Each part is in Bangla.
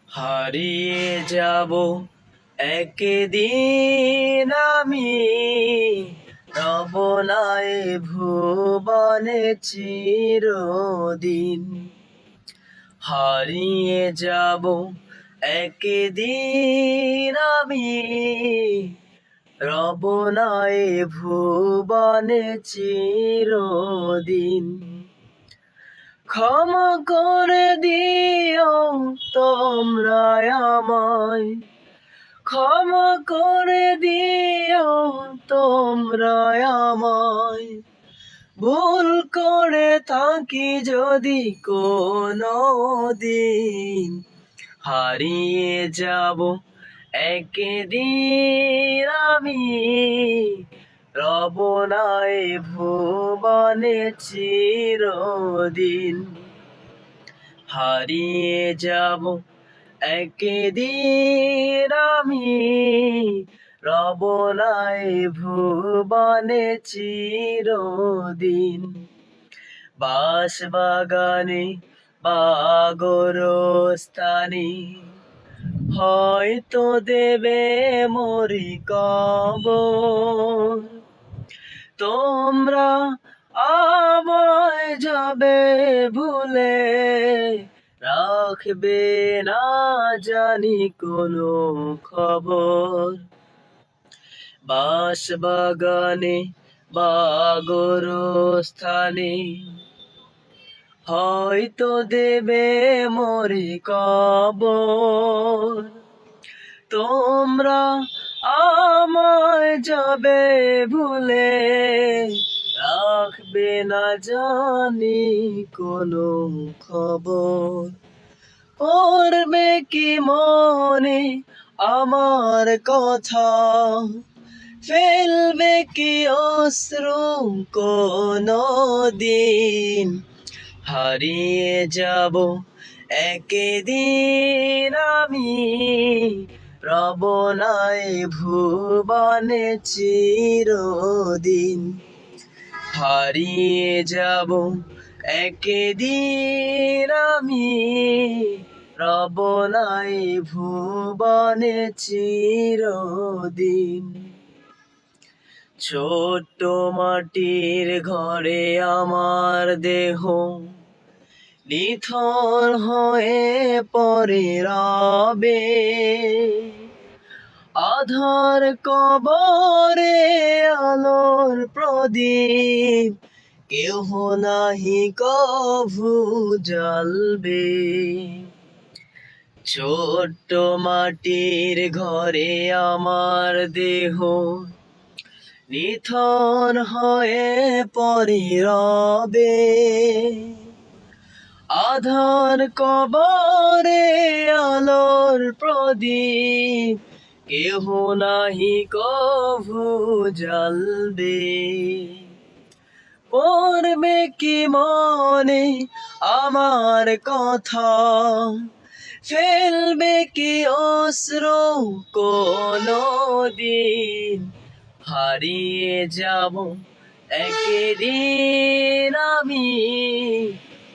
হারিয়ে যাব একদিন আমি, রব না এ ভুবনে চিরদিন। হারিয়ে যাব একদিন আমি, রব না এ ভুবনে চিরদিন। ক্ষমা করে দিও তোমরা আমায়, ক্ষমা করে দিও তোমরা আমায়। ভুল করে থাকি যদি কোনো দিন, হারিয়ে যাব একদিন আমি, রব না এ ভুবনে চিরদিন। হারিয়ে যাব একদিন আমি, রব না এ ভুবনে চিরদিন। বাঁশবাগানে বা গোরস্থানে হয়তো দেবে মরি কবর। তোমরা আমায় যাবে ভুলে, রাখবে না জানি কোনো খবর। বাঁশবাগানে বা গোরস্থানে হয়তো দেবে মরি কবর। তোমরা আমায় যাবে ভুলে, রাখবে না জানি কোনো খবর। পড়বে কি মনে আমার কথা, ফেলবে কি অশ্রু কোনো দিন। হারিয়ে যাব একদিন আমি, রব না এ ভুবনে চিরদিন। হারিয়ে যাব একদিন আমি, রব না এ ভুবনে চিরদিন। ছোট্ট মাটির ঘরে আমার দেহ নিথর হয়ে পড়ে রবে। আধার কবরে আলোর প্রদীপ কেহ নাহি কভু জ্বালবে। ছোট্ট মাটির ঘরে আমার দেহ নিথর হয়ে পড়ে রবে। আধার কবরে আলোর প্রদীপ কেহ নাহি কভু জ্বালবে। পড়বে কি মনে আমার কথা, ফেলবে কি অশ্রু কোনো দিন। হারিয়ে যাব একদিন আমি,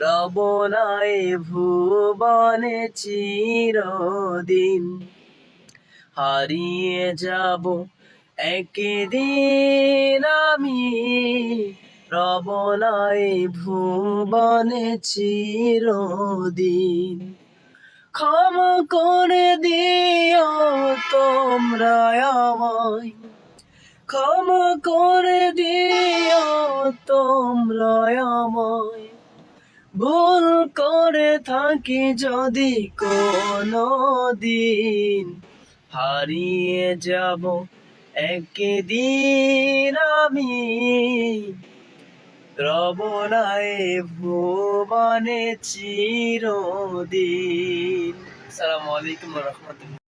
রব না এ ভুবনে চিরদিন। হারিয়ে যাব একদিন আমি, রব না এ ভুবনে চিরদিন। ক্ষমা করে দিও তোমরা আমায়, ক্ষমা করে দিও তোমরা আমায়। ভুল করে থাকি যদি কোনো দিন, হারিয়ে যাব একদিন আমি, রব না এ ভুবনে চিরদিন। আসসালামু আলাইকুম ওয়া রাহমাতুল্লাহ।